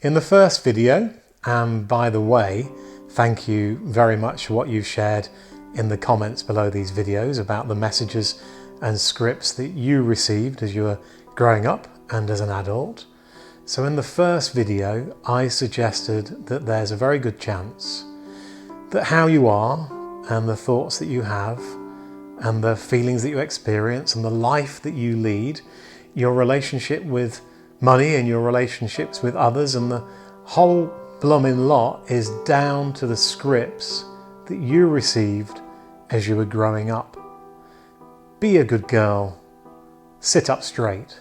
In the first video, and by the way, thank you very much for what you've shared in the comments below these videos about the messages and scripts that you received as you were growing up and as an adult. So in the first video, I suggested that there's a very good chance that how you are and the thoughts that you have and the feelings that you experience and the life that you lead, your relationship with money and your relationships with others and the whole bloomin' lot is down to the scripts that you received as you were growing up. Be a good girl. Sit up straight.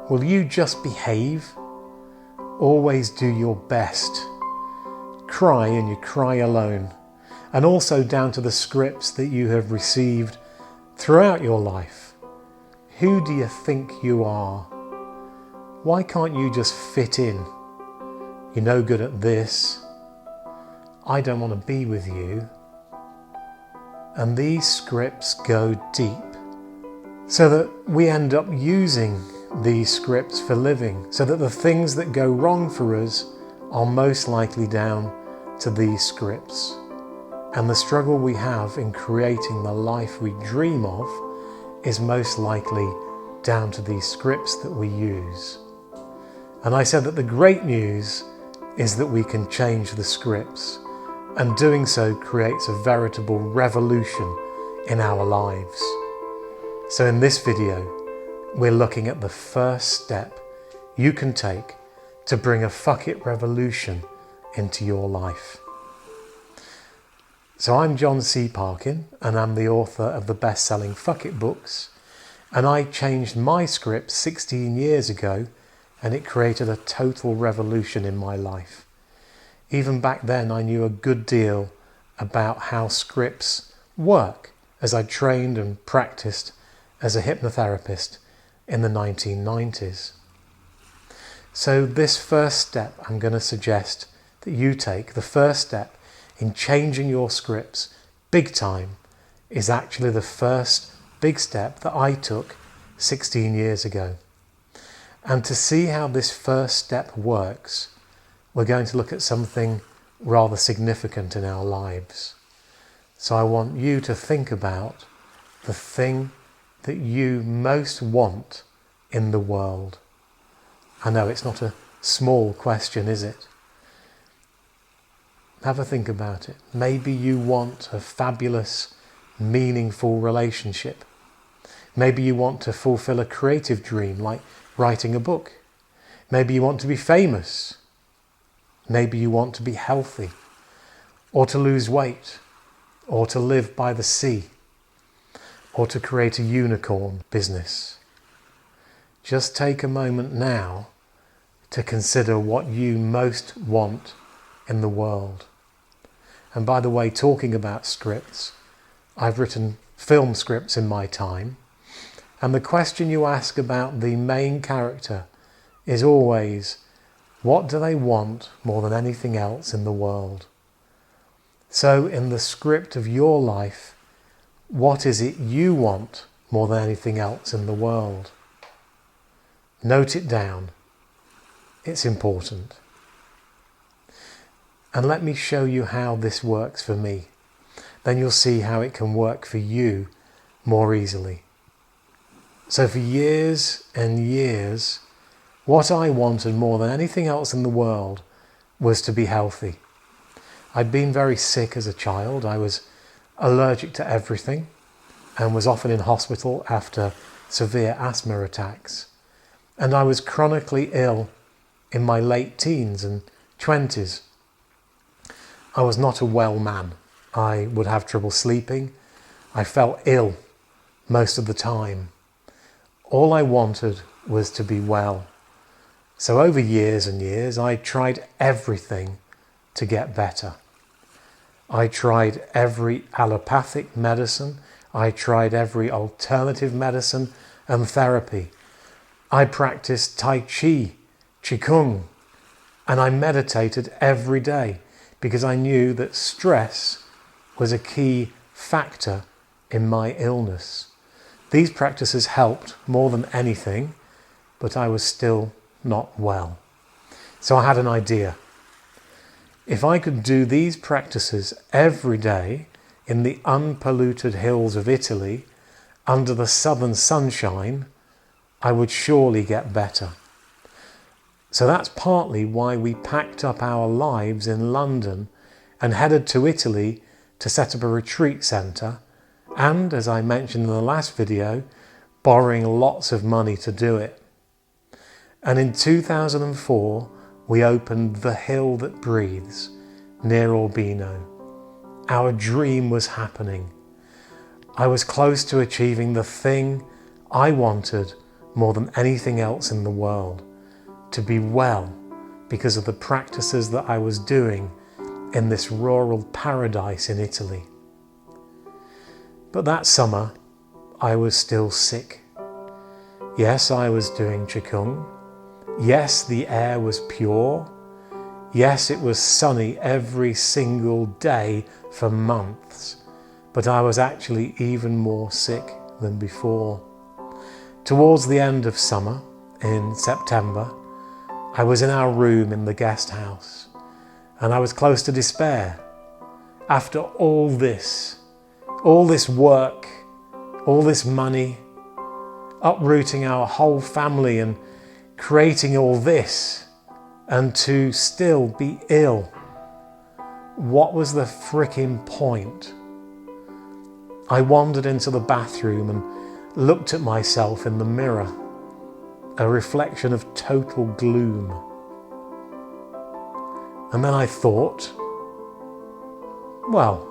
Will you just behave? Always do your best. Cry and you cry alone. And also down to the scripts that you have received throughout your life. Who do you think you are? Why can't you just fit in? You're no good at this. I don't want to be with you. And these scripts go deep so that we end up using these scripts for living, so that the things that go wrong for us are most likely down to these scripts. And the struggle we have in creating the life we dream of is most likely down to these scripts that we use. And I said that the great news is that we can change the scripts, and doing so creates a veritable revolution in our lives. So in this video, we're looking at the first step you can take to bring a fuck it revolution into your life. So I'm John C. Parkin, and I'm the author of the best-selling Fuck It books, and I changed my script 16 years ago, and it created a total revolution in my life. Even back then, I knew a good deal about how scripts work, as I trained and practiced as a hypnotherapist in the 1990s. So this first step I'm going to suggest that you take, the first step in changing your scripts big time, is actually the first big step that I took 16 years ago. And to see how this first step works, we're going to look at something rather significant in our lives. So I want you to think about the thing that you most want in the world. I know it's not a small question, is it? Have a think about it. Maybe you want a fabulous, meaningful relationship. Maybe you want to fulfill a creative dream like writing a book. Maybe you want to be famous. Maybe you want to be healthy, or to lose weight, or to live by the sea, or to create a unicorn business. Just take a moment now to consider what you most want in the world. And by the way, talking about scripts, I've written film scripts in my time, and the question you ask about the main character is always, what do they want more than anything else in the world? So in the script of your life, what is it you want more than anything else in the world? Note it down. It's important. And let me show you how this works for me. Then you'll see how it can work for you more easily. So for years and years, what I wanted more than anything else in the world was to be healthy. I'd been very sick as a child. I was allergic to everything and was often in hospital after severe asthma attacks. And I was chronically ill in my late teens and 20s. I was not a well man. I would have trouble sleeping. I felt ill most of the time. All I wanted was to be well. So over years and years, I tried everything to get better. I tried every allopathic medicine. I tried every alternative medicine and therapy. I practiced Tai Chi, Qigong, and I meditated every day because I knew that stress was a key factor in my illness. These practices helped more than anything, but I was still not well. So I had an idea. If I could do these practices every day in the unpolluted hills of Italy, under the southern sunshine, I would surely get better. So that's partly why we packed up our lives in London and headed to Italy to set up a retreat centre, and, as I mentioned in the last video, borrowing lots of money to do it. And in 2004, we opened The Hill That Breathes near Urbino. Our dream was happening. I was close to achieving the thing I wanted more than anything else in the world, to be well because of the practices that I was doing in this rural paradise in Italy. But that summer, I was still sick. Yes, I was doing Qigong. Yes, the air was pure. Yes, it was sunny every single day for months, but I was actually even more sick than before. Towards the end of summer, in September, I was in our room in the guest house, and I was close to despair. After all this work, all this money, uprooting our whole family and creating all this, and to still be ill. What was the frickin' point? I wandered into the bathroom and looked at myself in the mirror, a reflection of total gloom. And then I thought, well,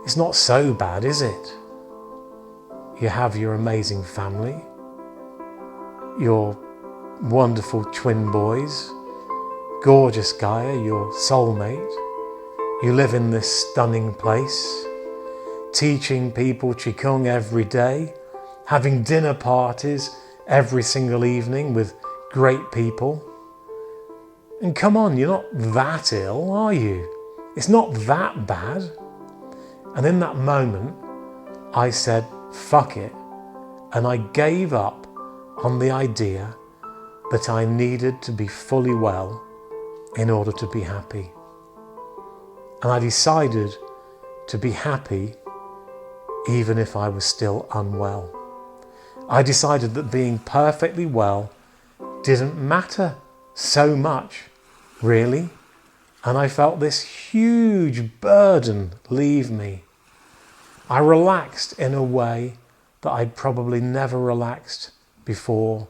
it's not so bad, is it? You have your amazing family, your wonderful twin boys, gorgeous Gaia, your soulmate. You live in this stunning place, teaching people Qigong every day, having dinner parties every single evening with great people. And come on, you're not that ill, are you? It's not that bad. And in that moment, I said, fuck it. And I gave up on the idea that I needed to be fully well in order to be happy. And I decided to be happy even if I was still unwell. I decided that being perfectly well didn't matter so much, really. And I felt this huge burden leave me. I relaxed in a way that I'd probably never relaxed before.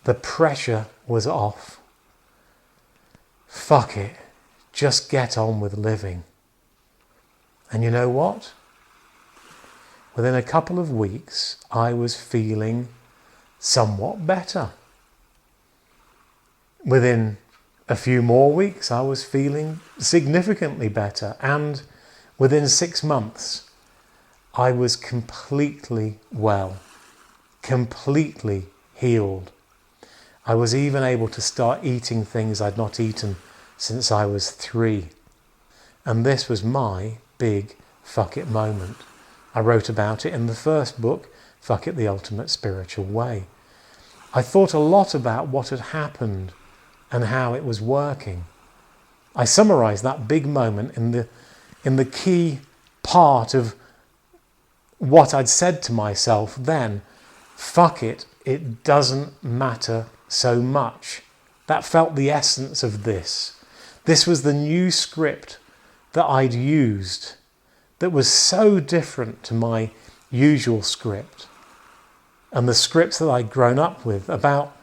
The pressure was off. Fuck it, just get on with living. And you know what? Within a couple of weeks, I was feeling somewhat better. Within a few more weeks, I was feeling significantly better. And within 6 months, I was completely well, completely healed. I was even able to start eating things I'd not eaten since I was 3. And this was my big fuck it moment. I wrote about it in the first book, Fuck It, The Ultimate Spiritual Way. I thought a lot about what had happened and how it was working. I summarised that big moment in the key part of what I'd said to myself then. Fuck it, it doesn't matter so much. That felt the essence of this. This was the new script that I'd used that was so different to my usual script and the scripts that I'd grown up with about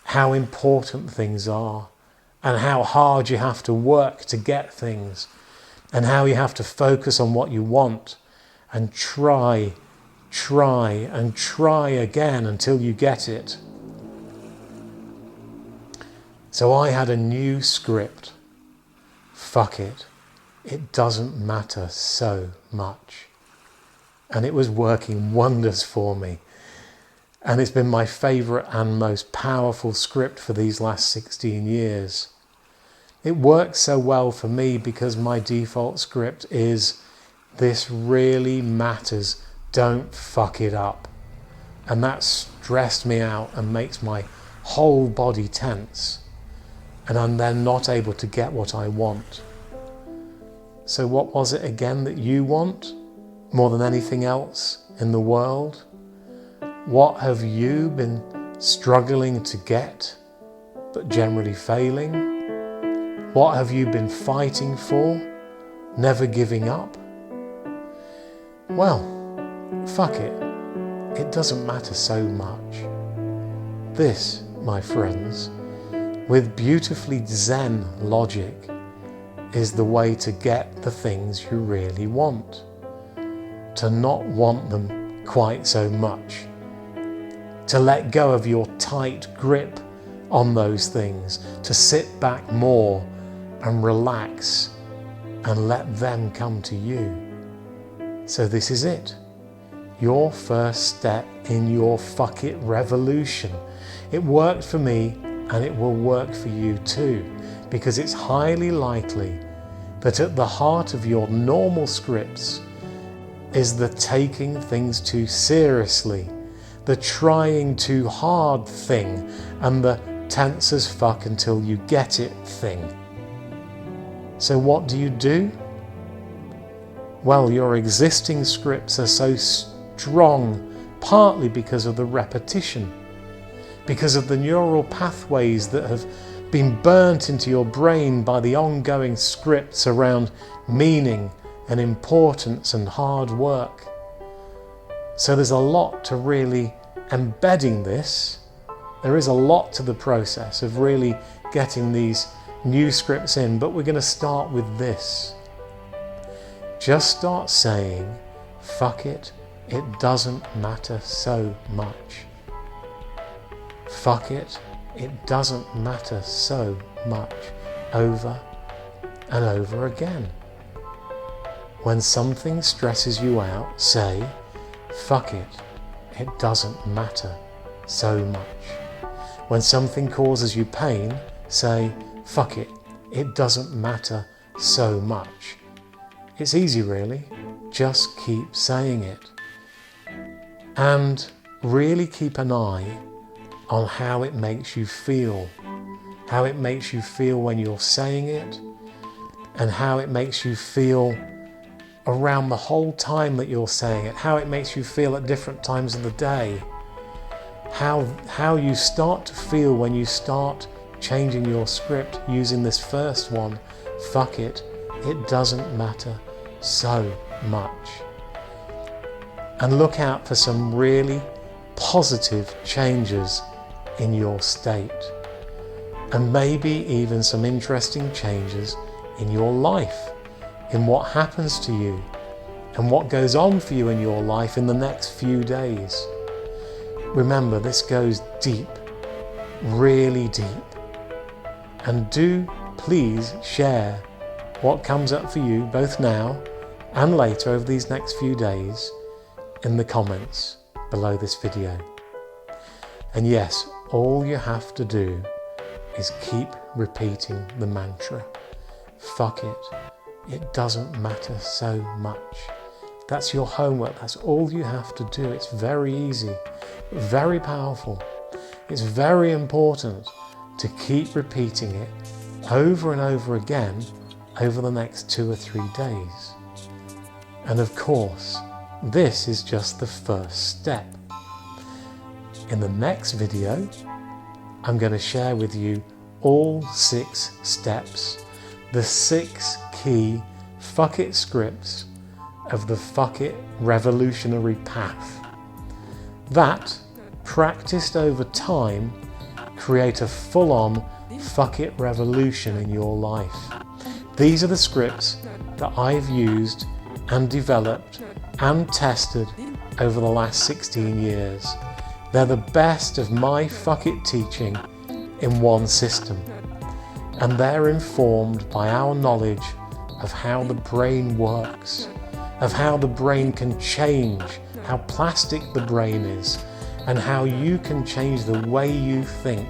how important things are and how hard you have to work to get things and how you have to focus on what you want and try and try again until you get it. So I had a new script. Fuck it. It doesn't matter so much. And it was working wonders for me. And it's been my favourite and most powerful script for these last 16 years. It works so well for me because my default script is, this really matters, don't fuck it up. And that stressed me out and makes my whole body tense. and I'm then not able to get what I want. So what was it again that you want more than anything else in the world? What have you been struggling to get, but generally failing? What have you been fighting for, never giving up? Well, fuck it. It doesn't matter so much. This, my friends, with beautifully Zen logic, is the way to get the things you really want. To not want them quite so much. To let go of your tight grip on those things. To sit back more and relax and let them come to you. So this is it. Your first step in your fuck it revolution. It worked for me and it will work for you too, because it's highly likely that at the heart of your normal scripts is the taking things too seriously, the trying too hard thing, and the tense as fuck until you get it thing. So what do? Well, your existing scripts are so strong, partly because of the repetition, because of the neural pathways that have been burnt into your brain by the ongoing scripts around meaning and importance and hard work. So there's a lot to really embedding this. There is a lot to the process of really getting these new scripts in, but we're going to start with this. Just start saying, fuck it, it doesn't matter so much. Fuck it, it doesn't matter so much, over and over again. When something stresses you out, say, fuck it, it doesn't matter so much. When something causes you pain, say, fuck it, it doesn't matter so much. It's easy really, just keep saying it. And really keep an eye on how it makes you feel. How it makes you feel when you're saying it, and how it makes you feel around the whole time that you're saying it, how it makes you feel at different times of the day, how you start to feel when you start changing your script using this first one, fuck it, it doesn't matter so much. And look out for some really positive changes in your state, and maybe even some interesting changes in your life, in what happens to you and what goes on for you in your life in the next few days. Remember, this goes deep, really deep. And do please share what comes up for you both now and later over these next few days in the comments below this video. And yes, all you have to do is keep repeating the mantra. Fuck it, it doesn't matter so much. That's your homework, that's all you have to do. It's very easy, very powerful. It's very important to keep repeating it over and over again over the next 2 or 3 days. And of course, this is just the first step. In the next video, I'm going to share with you all 6 steps, the 6 key fuck it scripts of the fuck it revolutionary path that, practiced over time, create a full-on fuck it revolution in your life. These are the scripts that I've used and developed and tested over the last 16 years. They're the best of my fuck it teaching in one system, and they're informed by our knowledge of how the brain works, of how the brain can change, how plastic the brain is, and how you can change the way you think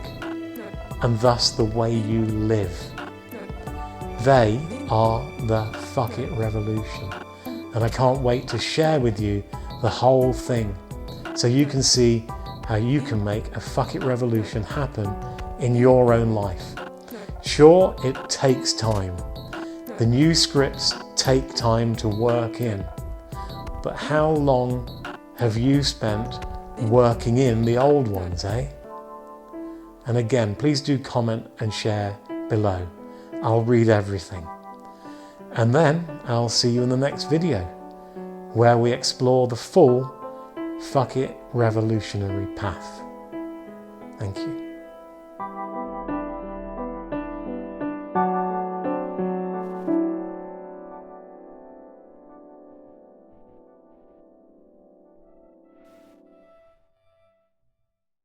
and thus the way you live. They are the fuck it revolution, and I can't wait to share with you the whole thing so you can see how you can make a fuck it revolution happen in your own life. Sure, it takes time. The new scripts take time to work in. But how long have you spent working in the old ones, eh? And again, please do comment and share below. I'll read everything. And then I'll see you in the next video, where we explore the full fuck it revolutionary path. Thank you.